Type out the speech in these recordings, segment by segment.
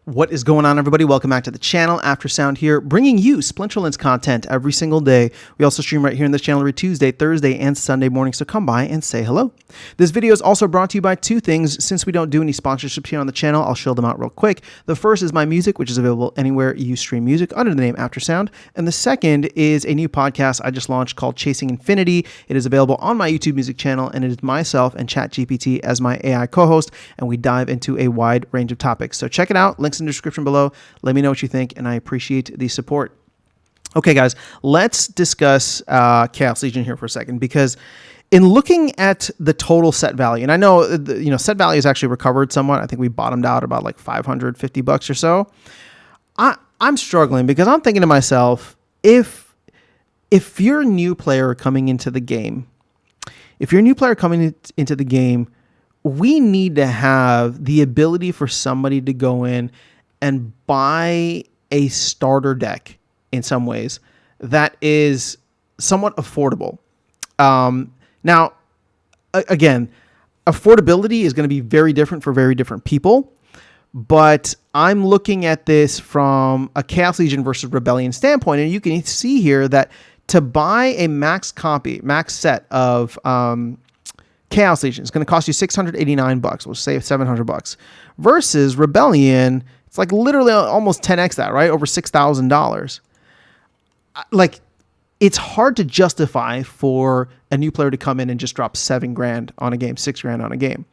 What is going on, everybody? Welcome back to the channel. After Sound here, bringing you Splinterlands content every single day. We also stream right here in this channel every Tuesday, Thursday, and Sunday morning, so come by and say hello. This video is also brought to you by two things. Since we don't do any sponsorships here on the channel, I'll show them out real quick. The first is my music, which is available anywhere you stream music under the name After Sound. And the second is a new podcast I just launched called Chasing Infinity. It is available on my YouTube music channel, and it is myself and ChatGPT as my AI co-host, and we dive into a wide range of topics. So check it out. Links in the description below. Let me know what you think, and I appreciate the support. Okay, guys, let's discuss Chaos Legion here for a second, because in looking at the total set value, and I know set value has actually recovered somewhat. I think we bottomed out about like $550 or so. I'm struggling because I'm thinking to myself, if you're a new player coming into the game, we need to have the ability for somebody to go in and buy a starter deck in some ways that is somewhat affordable. Now, again, affordability is going to be very different for very different people, but I'm looking at this from a Chaos Legion versus Rebellion standpoint, and you can see here that to buy a max set of Chaos Legion is going to cost you $689. We'll say $700 versus Rebellion. It's like literally almost 10x that, right? Over $6,000. Like, it's hard to justify for a new player to come in and just drop $7,000 on a game, $6,000 on a game.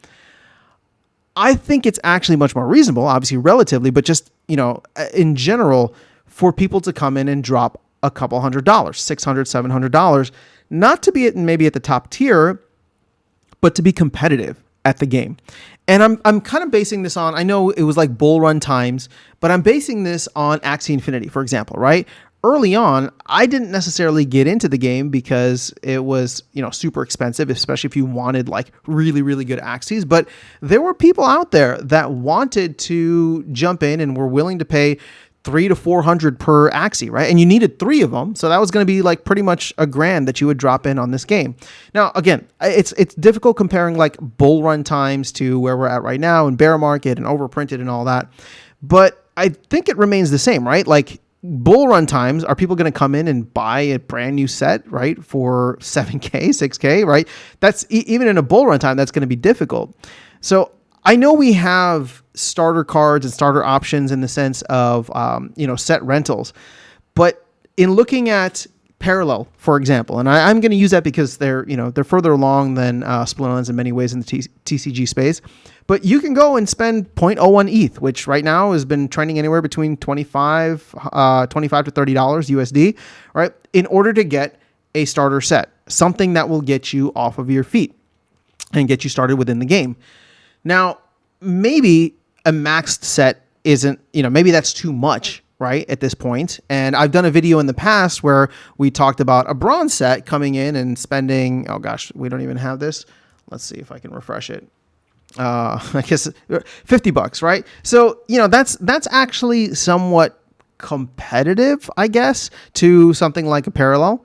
I think it's actually much more reasonable, obviously relatively, but just, in general, for people to come in and drop a couple $100, $600, $700, not to be maybe at the top tier, but to be competitive at the game. And I'm kind of basing this on, I know it was like bull run times, but I'm basing this on Axie Infinity, for example, right? Early on, I didn't necessarily get into the game because it was, super expensive, especially if you wanted like really, really good Axies. But there were people out there that wanted to jump in and were willing to pay $300 to $400 per Axie, right? And you needed 3 of them. So that was going to be like pretty much $1,000 that you would drop in on this game. Now, again, it's difficult comparing like bull run times to where we're at right now and bear market and overprinted and all that. But I think it remains the same, right? Like bull run times, are people going to come in and buy a brand new set, right? For $7K, $6K, right? That's even in a bull run time, that's going to be difficult. So I know we have starter cards and starter options in the sense of, set rentals, but in looking at Parallel, for example, and I'm going to use that because they're further along than Splinterlands in many ways in the TCG space, but you can go and spend 0.01 ETH, which right now has been trending anywhere between $25 to $30 USD, right? In order to get a starter set, something that will get you off of your feet and get you started within the game. Now, maybe a maxed set isn't, maybe that's too much, right, at this point. And I've done a video in the past where we talked about a bronze set coming in and spending, oh gosh, we don't even have this. Let's see if I can refresh it. I guess $50, right? So, that's actually somewhat competitive, I guess, to something like a Parallel.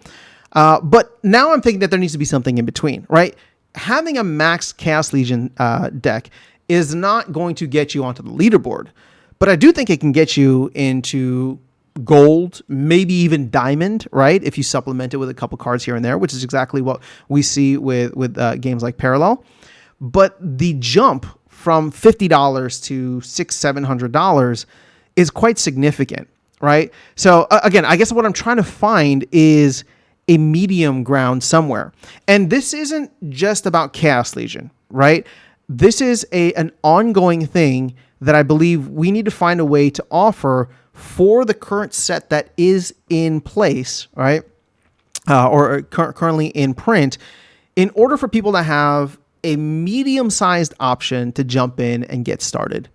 But now I'm thinking that there needs to be something in between, right? Having a max Chaos Legion deck is not going to get you onto the leaderboard, but I do think it can get you into gold, maybe even diamond, right? If you supplement it with a couple cards here and there, which is exactly what we see with games like Parallel. But the jump from $50 to $600-700 is quite significant, right? So again, I guess what I'm trying to find is a medium ground somewhere. And this isn't just about Chaos Legion, right? This is an ongoing thing that I believe we need to find a way to offer for the current set that is in place, right? Or currently in print, in order for people to have a medium-sized option to jump in and get started.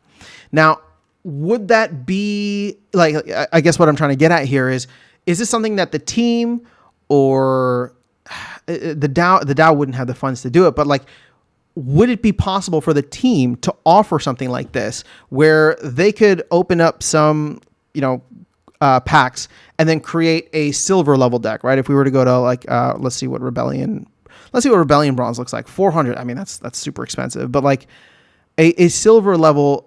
Now, would that be, like, I guess what I'm trying to get at here is this something that the team or the DAO wouldn't have the funds to do it, but like, would it be possible for the team to offer something like this where they could open up some, packs and then create a silver level deck, right? If we were to go to like, let's see what Rebellion bronze looks like. 400. I mean, that's super expensive, but like a silver level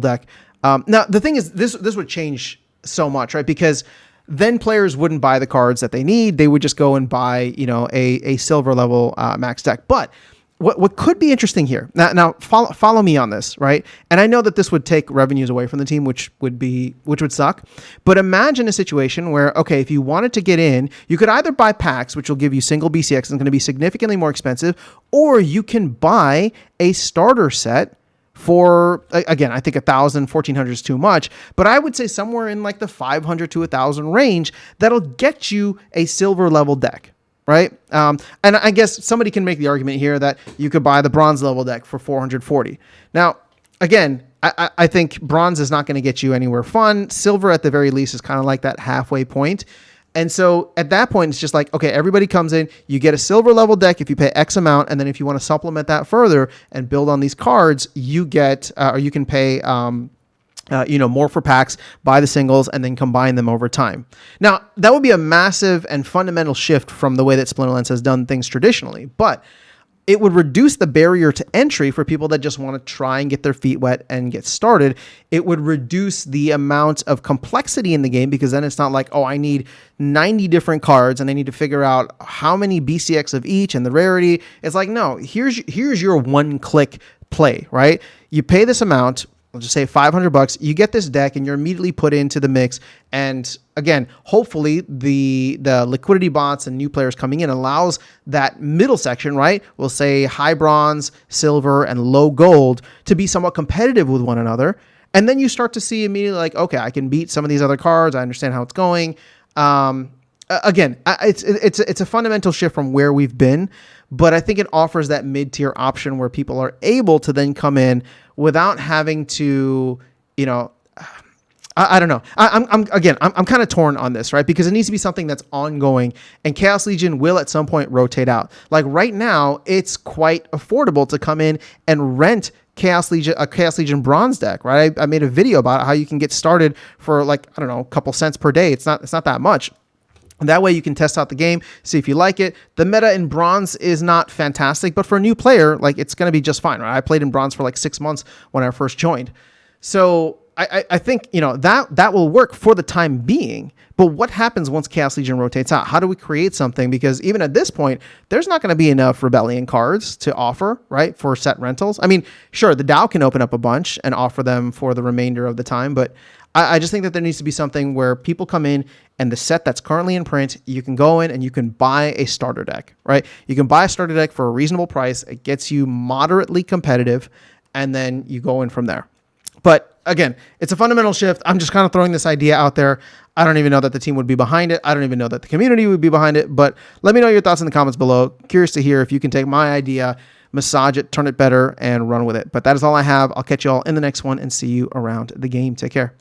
deck. Now the thing is, this would change so much, right? Because then players wouldn't buy the cards that they need. They would just go and buy, a silver level max deck. But what could be interesting here now follow me on this, right? And I know that this would take revenues away from the team, which would suck. But imagine a situation where, okay, if you wanted to get in, you could either buy packs, which will give you single BCX and going to be significantly more expensive, or you can buy a starter set for, again, I think 1,000, 1,400 is too much, but I would say somewhere in like the 500 to 1,000 range, that'll get you a silver level deck. Right. And I guess somebody can make the argument here that you could buy the bronze level deck for 440. Now, again, I think bronze is not going to get you anywhere fun. Silver, at the very least, is kind of like that halfway point. And so at that point, it's just like, okay, everybody comes in, you get a silver level deck if you pay X amount. And then if you want to supplement that further and build on these cards, you get, or you can pay, more for packs, buy the singles, and then combine them over time. Now, that would be a massive and fundamental shift from the way that Splinterlands has done things traditionally, but it would reduce the barrier to entry for people that just want to try and get their feet wet and get started. It would reduce the amount of complexity in the game, because then it's not like, oh, I need 90 different cards and I need to figure out how many BCX of each and the rarity. It's like, no, here's your one-click play, right? You pay this amount, I'll just say $500, you get this deck and you're immediately put into the mix. And again, hopefully the liquidity bots and new players coming in allows that middle section, right? We'll say high bronze, silver, and low gold to be somewhat competitive with one another. And then you start to see immediately like, okay, I can beat some of these other cards. I understand how it's going. Again, it's a fundamental shift from where we've been, but I think it offers that mid-tier option where people are able to then come in without having to, I don't know. I'm kind of torn on this, right? Because it needs to be something that's ongoing, and Chaos Legion will at some point rotate out. Like right now, it's quite affordable to come in and rent a Chaos Legion bronze deck, right? I made a video about how you can get started for like, I don't know, a couple cents per day. It's not that much. That way you can test out the game, see if you like it. The meta in bronze is not fantastic, but for a new player, like it's going to be just fine, right? I played in bronze for like 6 months when I first joined. So I think, that will work for the time being. But what happens once Chaos Legion rotates out? How do we create something? Because even at this point, there's not going to be enough Rebellion cards to offer, right, for set rentals. I mean, sure, the DAO can open up a bunch and offer them for the remainder of the time, but I just think that there needs to be something where people come in and the set that's currently in print, you can go in and you can buy a starter deck, right? You can buy a starter deck for a reasonable price. It gets you moderately competitive, and then you go in from there. But again, it's a fundamental shift. I'm just kind of throwing this idea out there. I don't even know that the team would be behind it. I don't even know that the community would be behind it. But let me know your thoughts in the comments below. Curious to hear if you can take my idea, massage it, turn it better, and run with it. But that is all I have. I'll catch you all in the next one and see you around the game. Take care.